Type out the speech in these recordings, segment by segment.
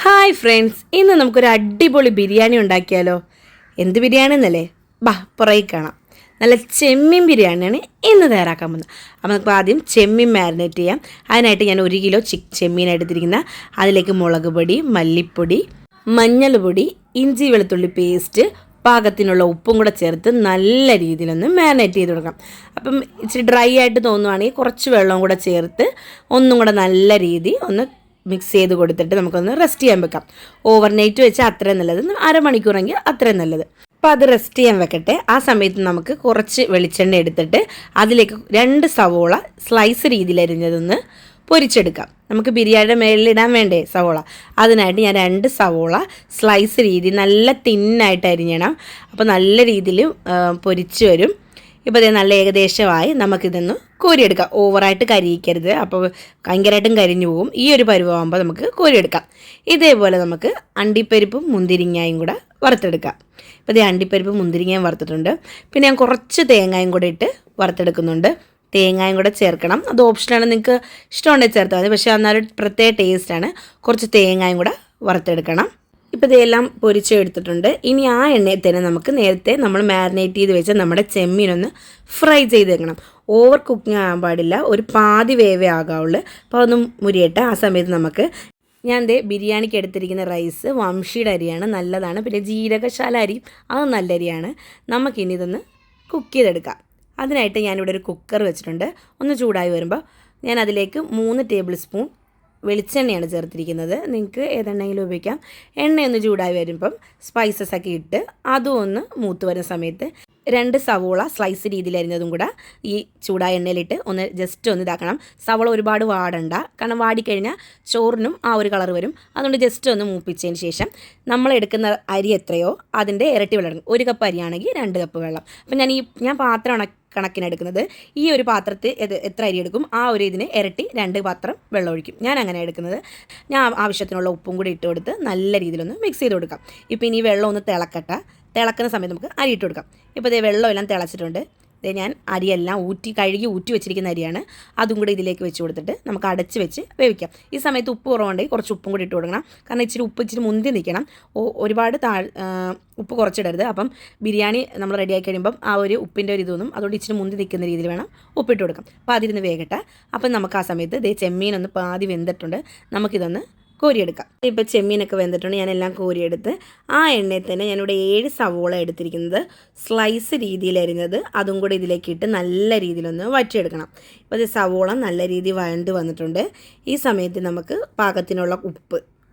Hi friends, ഇന്ന് നമുക്കൊരു അടിപൊളി ബിരിയാണി ഉണ്ടാക്കിയാലോ? എന്ത് ബിരിയാണി എന്നല്ലേ? പുറകെ കാണാം. നല്ല ചെമ്മീൻ ബിരിയാണിയാണ് ഇന്ന് തയ്യാറാക്കാൻ പോകുന്നത്. അപ്പോൾ നമുക്ക് ആദ്യം ചെമ്മീൻ മാരിനേറ്റ് ചെയ്യാം. അതിനായിട്ട് ഞാൻ 1 കിലോ ചെമ്മീൻ എടുത്തിരിക്കുന്ന അതിലേക്ക് മുളക് പൊടി, മല്ലിപ്പൊടി, മഞ്ഞൾ പൊടി, ഇഞ്ചി വെളുത്തുള്ളി പേസ്റ്റ്, പാകത്തിനുള്ള ഉപ്പും കൂടെ ചേർത്ത് നല്ല രീതിയിലൊന്ന് മാരിനേറ്റ് ചെയ്ത് കൊടുക്കാം. അപ്പം ഇച്ചിരി ഡ്രൈ ആയിട്ട് തോന്നുവാണെങ്കിൽ കുറച്ച് വെള്ളവും കൂടെ ചേർത്ത് ഒന്നും കൂടെ നല്ല രീതി ഒന്ന് മിക്സ് ചെയ്ത് കൊടുത്തിട്ട് നമുക്കൊന്ന് റെസ്റ്റ് ചെയ്യാൻ വെക്കാം. ഓവർനൈറ്റ് വെച്ചാൽ അത്രയും നല്ലത്, അരമണിക്കൂറെങ്കിൽ അത്രയും നല്ലത്. അപ്പോൾ അത് റെസ്റ്റ് ചെയ്യാൻ വെക്കട്ടെ. ആ സമയത്ത് നമുക്ക് കുറച്ച് വെളിച്ചെണ്ണ എടുത്തിട്ട് അതിലേക്ക് 2 സവോള സ്ലൈസ് രീതിയിൽ അരിഞ്ഞതൊന്ന് പൊരിച്ചെടുക്കാം. നമുക്ക് ബിരിയാണിയുടെ മേളിലിടാൻ വേണ്ടേ സവോള, അതിനായിട്ട് ഞാൻ 2 സവോള സ്ലൈസ് രീതി നല്ല തിന്നായിട്ട് അരിഞ്ഞണം. അപ്പോൾ നല്ല രീതിയിൽ പൊരിച്ച് വരും. ഇപ്പോൾ ഇത് നല്ല ഏകദേശമായി നമുക്കിതൊന്ന് കോരിയെടുക്കാം. ഓവറായിട്ട് കരിയിക്കരുത്, അപ്പോൾ ഭയങ്കരമായിട്ടും കരിഞ്ഞു പോകും. ഈ ഒരു പരുവമാകുമ്പോൾ നമുക്ക് കോരിയെടുക്കാം. ഇതേപോലെ നമുക്ക് അണ്ടിപ്പരിപ്പും മുന്തിരിങ്ങയും കൂടെ വറുത്തെടുക്കാം. ഇപ്പോൾ ഇത് അണ്ടിപ്പരിപ്പും മുന്തിരിങ്ങയും വറുത്തിട്ടുണ്ട്. പിന്നെ ഞാൻ കുറച്ച് തേങ്ങയും കൂടെ ഇട്ട് വറുത്തെടുക്കുന്നുണ്ട്. തേങ്ങയും കൂടെ ചേർക്കണം, അത് ഓപ്ഷനാണ്, നിങ്ങൾക്ക് ഇഷ്ടമുണ്ടെങ്കിൽ ചേർത്താൽ മതി. പക്ഷേ എന്നാലും പ്രത്യേക ടേസ്റ്റാണ്. കുറച്ച് തേങ്ങയും കൂടെ വറുത്തെടുക്കണം. ഇപ്പോൾ ഇതെല്ലാം പൊരിച്ചെടുത്തിട്ടുണ്ട്. ഇനി ആ എണ്ണയിൽ തന്നെ നമുക്ക് നേരത്തെ നമ്മൾ മാരിനേറ്റ് ചെയ്ത് വെച്ച നമ്മുടെ ചെമ്മീനൊന്ന് ഫ്രൈ ചെയ്ത് വെക്കണം. ഓവർ കുക്കിംഗ് ആകാൻ പാടില്ല, ഒരു പാതി വേവേ ആകാവുള്ളൂ. അപ്പോൾ അതൊന്നും മുരിയട്ടെ. ആ സമയത്ത് നമുക്ക് ബിരിയാണിക്ക് എടുത്തിരിക്കുന്ന റൈസ് വംശിയുടെ അരിയാണ്, നല്ലതാണ്. പിന്നെ ജീരകശാല അരി, അത് നല്ല അരിയാണ്. നമുക്കിനി ഇതൊന്ന് കുക്ക് ചെയ്തെടുക്കാം. അതിനായിട്ട് ഞാനിവിടെ ഒരു കുക്കർ വെച്ചിട്ടുണ്ട്. ഒന്ന് ചൂടായി വരുമ്പോൾ ഞാൻ അതിലേക്ക് 3 ടേബിൾ സ്പൂൺ വെളിച്ചെണ്ണയാണ് ചേർത്തിരിക്കുന്നത്. നിങ്ങൾക്ക് ഏതെണ്ണെങ്കിലും ഉപയോഗിക്കാം. എണ്ണയൊന്ന് ചൂടായി വരുമ്പം സ്പൈസസ് ഒക്കെ ഇട്ട് അതും ഒന്ന് മൂത്ത് വരുന്ന സമയത്ത് 2 സവോള സ്ലൈസ് രീതിയിൽ അരിഞ്ഞതും കൂടെ ഈ ചൂടായ എണ്ണയിലിട്ട് ഒന്ന് ജസ്റ്റ് ഒന്ന് ഇതാക്കണം. സവോള ഒരുപാട് വാടണ്ട, കാരണം വാടിക്കഴിഞ്ഞാൽ ചോറിനും ആ ഒരു കളർ വരും. അതുകൊണ്ട് ജസ്റ്റ് ഒന്ന് മൂപ്പിച്ചതിന് ശേഷം നമ്മൾ എടുക്കുന്ന അരി എത്രയോ അതിൻ്റെ ഇരട്ടി വെള്ളം എടുക്കും. 1 കപ്പ് അരിയാണെങ്കിൽ 2 കപ്പ് വെള്ളം. അപ്പം ഞാൻ പാത്രമാണ് കണക്കിനെടുക്കുന്നത്. ഈ ഒരു പാത്രത്തിൽ എത്ര അരി എടുക്കും ആ ഒരു ഇതിന് ഇരട്ടി 2 പാത്രം വെള്ളം ഒഴിക്കും. ഞാൻ അങ്ങനെ എടുക്കുന്നത്. ഞാൻ ആവശ്യത്തിനുള്ള ഉപ്പും കൂടി ഇട്ട് കൊടുത്ത് നല്ല രീതിയിലൊന്ന് മിക്സ് ചെയ്ത് കൊടുക്കാം. ഇപ്പോൾ ഇനി വെള്ളം ഒന്ന് തിളക്കുന്ന സമയത്ത് നമുക്ക് അരി ഇട്ട് കൊടുക്കാം. ഇപ്പോൾ ഇതേ വെള്ളമെല്ലാം തിളച്ചിട്ടുണ്ട്. ഞാൻ അരിയെല്ലാം കഴുകി വെച്ചിരിക്കുന്ന അരിയാണ്. അതും കൂടി ഇതിലേക്ക് വെച്ച് കൊടുത്തിട്ട് നമുക്ക് അടച്ച് വെച്ച് വേവിക്കാം. ഈ സമയത്ത് ഉപ്പ് കുറവുണ്ടെങ്കിൽ കുറച്ച് ഉപ്പും കൂടി ഇട്ട് കൊടുക്കണം. കാരണം ഇച്ചിരി മുന്തി നിൽക്കണം. ഒരുപാട് ഉപ്പ് കുറച്ചിടരുത്. അപ്പം ബിരിയാണി നമ്മൾ റെഡിയാക്കി കഴിയുമ്പം ആ ഒരു ഉപ്പിൻ്റെ ഒരു ഇതൊന്നും, അതുകൊണ്ട് ഇച്ചിരി മുന്തി നിൽക്കുന്ന രീതിയിൽ വേണം ഉപ്പിട്ട് കൊടുക്കാം. അപ്പോൾ അതിരുന്ന് വേകട്ടെ. അപ്പം നമുക്ക് ആ സമയത്ത് ചെമ്മീനൊന്ന് പാതി വെന്തിട്ടുണ്ട്. നമുക്കിതൊന്ന് കോരിയെടുക്കാം. ഇപ്പോൾ ചെമ്മീനൊക്കെ വെന്തിട്ടുണ്ട്. ഞാനെല്ലാം കോരിയെടുത്ത് ആ എണ്ണയിൽ തന്നെ ഞാനിവിടെ 7 സവോള എടുത്തിരിക്കുന്നത് സ്ലൈസ് രീതിയിൽ അരിഞ്ഞത് അതും കൂടി ഇതിലേക്ക് ഇട്ട് നല്ല രീതിയിലൊന്ന് വറ്റിയെടുക്കണം. ഇപ്പോൾ ഇത് സവോള നല്ല രീതിയിൽ വഴണ്ട് വന്നിട്ടുണ്ട്. ഈ സമയത്ത് നമുക്ക് പാകത്തിനുള്ള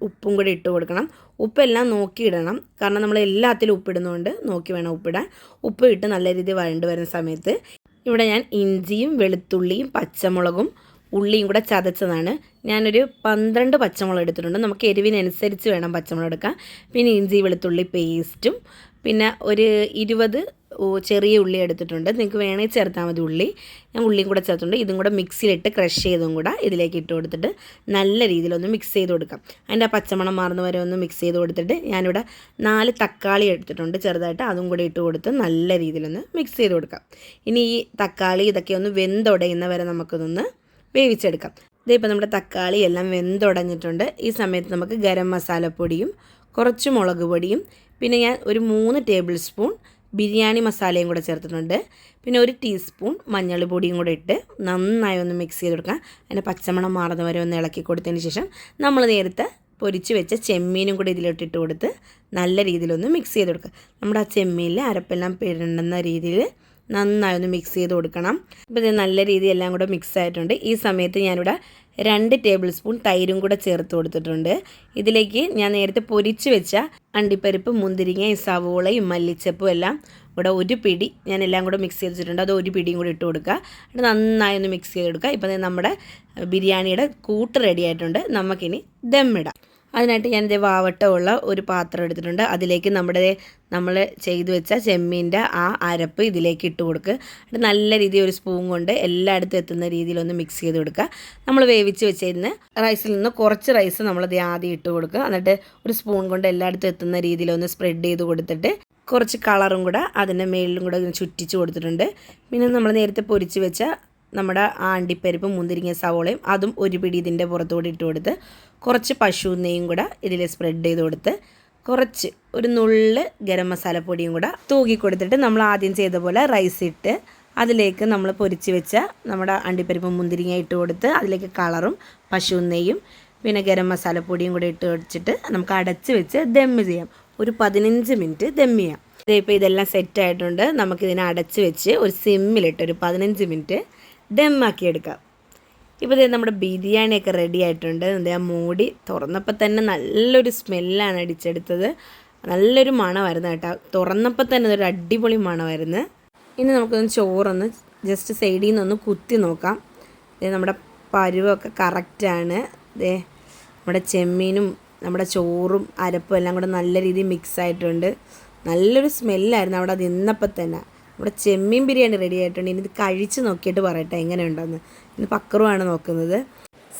ഉപ്പും കൂടി ഇട്ട് കൊടുക്കണം. ഉപ്പെല്ലാം നോക്കിയിടണം, കാരണം നമ്മൾ എല്ലാത്തിലും ഉപ്പിടുന്നതുകൊണ്ട് നോക്കി വേണം ഉപ്പിടാൻ. ഉപ്പ് ഇട്ട് നല്ല രീതിയിൽ വഴണ്ട് വരുന്ന സമയത്ത് ഇവിടെ ഞാൻ ഇഞ്ചിയും വെളുത്തുള്ളിയും പച്ചമുളകും ഉള്ളിയും കൂടെ ചതച്ചതാണ്. ഞാനൊരു 12 പച്ചമുളക് എടുത്തിട്ടുണ്ട്. നമുക്ക് എരിവിനനുസരിച്ച് വേണം പച്ചമുളക് എടുക്കാൻ. പിന്നെ ഇഞ്ചി വെളുത്തുള്ളി പേസ്റ്റും പിന്നെ ഒരു 20 ചെറിയ ഉള്ളി എടുത്തിട്ടുണ്ട്. നിങ്ങൾക്ക് വേണമെങ്കിൽ ചേർത്താൽ മതി ഉള്ളി. ഞാൻ ഉള്ളിയും കൂടെ ചേർത്തിട്ടുണ്ട്. ഇതും കൂടെ മിക്സിയിലിട്ട് ക്രഷ് ചെയ്തും കൂടെ ഇതിലേക്ക് ഇട്ട് കൊടുത്തിട്ട് നല്ല രീതിയിലൊന്ന് മിക്സ് ചെയ്ത് കൊടുക്കാം. അതിൻ്റെ ആ പച്ചമണം മാറുന്ന വരെ ഒന്ന് മിക്സ് ചെയ്ത് കൊടുത്തിട്ട് ഞാനിവിടെ 4 തക്കാളി എടുത്തിട്ടുണ്ട് ചെറുതായിട്ട്. അതും കൂടി ഇട്ട് കൊടുത്ത് നല്ല രീതിയിലൊന്ന് മിക്സ് ചെയ്ത് കൊടുക്കാം. ഇനി ഈ തക്കാളി ഇതൊക്കെ ഒന്ന് വെന്തുടയുന്ന വരെ നമുക്കിതൊന്ന് വേവിച്ചെടുക്കാം. ഇതിപ്പോൾ നമ്മുടെ തക്കാളി എല്ലാം വെന്തുടഞ്ഞിട്ടുണ്ട്. ഈ സമയത്ത് നമുക്ക് ഗരം മസാലപ്പൊടിയും കുറച്ച് മുളക് പൊടിയും പിന്നെ ഞാൻ ഒരു 3 ടേബിൾ സ്പൂൺ ബിരിയാണി മസാലയും കൂടെ ചേർത്തിട്ടുണ്ട്. പിന്നെ 1 ടീസ്പൂൺ മഞ്ഞൾ പൊടിയും കൂടെ ഇട്ട് നന്നായി ഒന്ന് മിക്സ് ചെയ്ത് കൊടുക്കാം. അതിൻ്റെ പച്ചമണം മാറുന്ന വരെ ഒന്ന് ഇളക്കി കൊടുത്തതിന് ശേഷം നമ്മൾ നേരത്തെ പൊരിച്ച് വെച്ച ചെമ്മീനും കൂടി ഇതിലോട്ടിട്ട് കൊടുത്ത് നല്ല രീതിയിലൊന്ന് മിക്സ് ചെയ്ത് കൊടുക്കുക. നമ്മുടെ ആ ചെമ്മീനിൽ അരപ്പെല്ലാം പിരണ്ടുന്ന രീതിയിൽ നന്നായി ഒന്ന് മിക്സ് ചെയ്ത് കൊടുക്കണം. ഇപ്പോൾ ഇത് നല്ല രീതിയിൽ എല്ലാം കൂടെ മിക്സ് ആയിട്ടുണ്ട്. ഈ സമയത്ത് ഞാനിവിടെ 2 ടേബിൾ സ്പൂൺ തൈരും കൂടെ ചേർത്ത് കൊടുത്തിട്ടുണ്ട്. ഇതിലേക്ക് ഞാൻ നേരത്തെ പൊരിച്ച് വെച്ച അണ്ടിപ്പരിപ്പ്, മുന്തിരിങ്ങയും സവോളയും മല്ലിച്ചപ്പും എല്ലാം ഇവിടെ 1 പിടി ഞാൻ എല്ലാം കൂടെ മിക്സ് ചെയ്ത് വെച്ചിട്ടുണ്ട്. അത് 1 പിടിയും കൂടി ഇട്ട് കൊടുക്കുക. എന്നിട്ട് നന്നായി ഒന്ന് മിക്സ് ചെയ്ത് കൊടുക്കുക. ഇപ്പോൾ നമ്മുടെ ബിരിയാണിയുടെ കൂട്ട് റെഡി ആയിട്ടുണ്ട്. നമുക്കിനി ദമ്മിടാം. അതിനായിട്ട് ഞാനിത് വാവട്ടമുള്ള ഒരു പാത്രം എടുത്തിട്ടുണ്ട്. അതിലേക്ക് നമ്മൾ ചെയ്തു വെച്ച ചെമ്മീൻ്റെ ആ അരപ്പ് ഇതിലേക്ക് ഇട്ട് കൊടുക്കുക. എന്നിട്ട് നല്ല രീതിയിൽ ഒരു സ്പൂൺ കൊണ്ട് എല്ലായിടത്തും എത്തുന്ന രീതിയിലൊന്ന് മിക്സ് ചെയ്ത് കൊടുക്കുക. നമ്മൾ വേവിച്ച് വെച്ചിരുന്ന റൈസിൽ നിന്ന് കുറച്ച് റൈസ് നമ്മളത് ആദ്യം ഇട്ട് കൊടുക്കുക. എന്നിട്ട് ഒരു സ്പൂൺ കൊണ്ട് എല്ലായിടത്തും എത്തുന്ന രീതിയിലൊന്ന് സ്പ്രെഡ് ചെയ്ത് കൊടുത്തിട്ട് കുറച്ച് കളറും കൂടെ അതിൻ്റെ മേളിലും കൂടെ ചുറ്റിച്ച് കൊടുത്തിട്ടുണ്ട്. പിന്നെ നമ്മൾ നേരത്തെ പൊരിച്ച് വെച്ച നമ്മുടെ അണ്ടിപ്പരിപ്പും മുന്തിരിങ്ങ സവോളയും അതും ഒരു പിടി ഇതിൻ്റെ പുറത്തുകൂടി ഇട്ട് കൊടുത്ത് കുറച്ച് പശു നെയ്യും കൂടെ ഇതിൽ സ്പ്രെഡ് ചെയ്ത് കൊടുത്ത് കുറച്ച് ഒരു നുള്ള് ഗരം മസാലപ്പൊടിയും കൂടെ തൂക്കി കൊടുത്തിട്ട് നമ്മൾ ആദ്യം ചെയ്ത പോലെ റൈസ് ഇട്ട് അതിലേക്ക് നമ്മൾ പൊരിച്ച് വെച്ച നമ്മുടെ അണ്ടിപ്പരിപ്പും മുന്തിരിങ്ങ ഇട്ട് കൊടുത്ത് അതിലേക്ക് കളറും പശു നെയ്യും പിന്നെ ഗരം മസാലപ്പൊടിയും കൂടെ ഇട്ട് വെച്ചിട്ട് നമുക്ക് അടച്ച് വെച്ച് ദമ്മ് ചെയ്യാം. ഒരു 15 മിനിറ്റ് ദമ്മ് ചെയ്യാം. ഇപ്പോൾ ഇതെല്ലാം സെറ്റായിട്ടുണ്ട്. നമുക്കിതിനെ അടച്ച് വെച്ച് ഒരു സിമ്മിലിട്ട് ഒരു 15 മിനിറ്റ് ദമ്മാക്കി എടുക്കാം. ഇപ്പോൾ ഇത് നമ്മുടെ ബിരിയാണിയൊക്കെ റെഡി ആയിട്ടുണ്ട്. എന്താ മൂടി തുറന്നപ്പോൾ തന്നെ നല്ലൊരു സ്മെല്ലാണ് അടിച്ചെടുത്തത്. നല്ലൊരു മണമായിരുന്നു കേട്ടോ. തുറന്നപ്പോൾ തന്നെ ഒരു അടിപൊളി മണമായിരുന്നു. ഇനി നമുക്കൊന്ന് ചോറൊന്ന് ജസ്റ്റ് സൈഡിൽ നിന്നൊന്ന് കുത്തി നോക്കാം. നമ്മുടെ പരുവൊക്കെ കറക്റ്റാണ്. നമ്മുടെ ചെമ്മീനും നമ്മുടെ ചോറും അരപ്പും എല്ലാം കൂടെ നല്ല രീതിയിൽ മിക്സ് ആയിട്ടുണ്ട്. നല്ലൊരു സ്മെല്ലായിരുന്നു അവിടെ നിന്നപ്പോൾ തന്നെ. നമ്മുടെ ചെമ്മീൻ ബിരിയാണി റെഡി ആയിട്ടുണ്ട്. ഇനി ഇത് കഴിച്ച് നോക്കിയിട്ട് പറയട്ടെ എങ്ങനെയുണ്ടെന്ന്. ഇന്ന് പക്രുവാണ് നോക്കുന്നത്.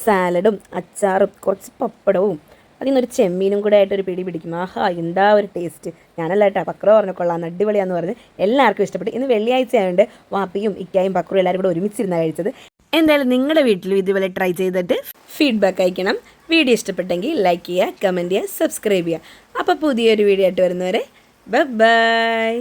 സാലഡും അച്ചാറും കുറച്ച് പപ്പടവും അതിൽ നിന്നൊരു ചെമ്മീനും കൂടെ ആയിട്ടൊരു പിടി പിടിക്കും. ആഹാ, എന്താ ഒരു ടേസ്റ്റ്. ഞാനല്ല കേട്ടോ, പക്രു പറഞ്ഞു കൊള്ളാം, അടിപൊളിയാന്ന് പറഞ്ഞ് എല്ലാവർക്കും ഇഷ്ടപ്പെട്ടു. ഇന്ന് വെള്ളിയാഴ്ച ആയതുകൊണ്ട് വാപ്പിയും ഇക്കായും പക്രു എല്ലാവരും കൂടെ ഒരുമിച്ചിരുന്നാണ് കഴിച്ചത്. എന്തായാലും നിങ്ങളുടെ വീട്ടിലും ഇതുപോലെ ട്രൈ ചെയ്തിട്ട് ഫീഡ്ബാക്ക് അയക്കണം. വീഡിയോ ഇഷ്ടപ്പെട്ടെങ്കിൽ ലൈക്ക് ചെയ്യുക, കമൻറ്റ് ചെയ്യുക, സബ്സ്ക്രൈബ് ചെയ്യുക. അപ്പോൾ പുതിയൊരു വീഡിയോ ആയിട്ട് വരുന്നവരെ ബൈ.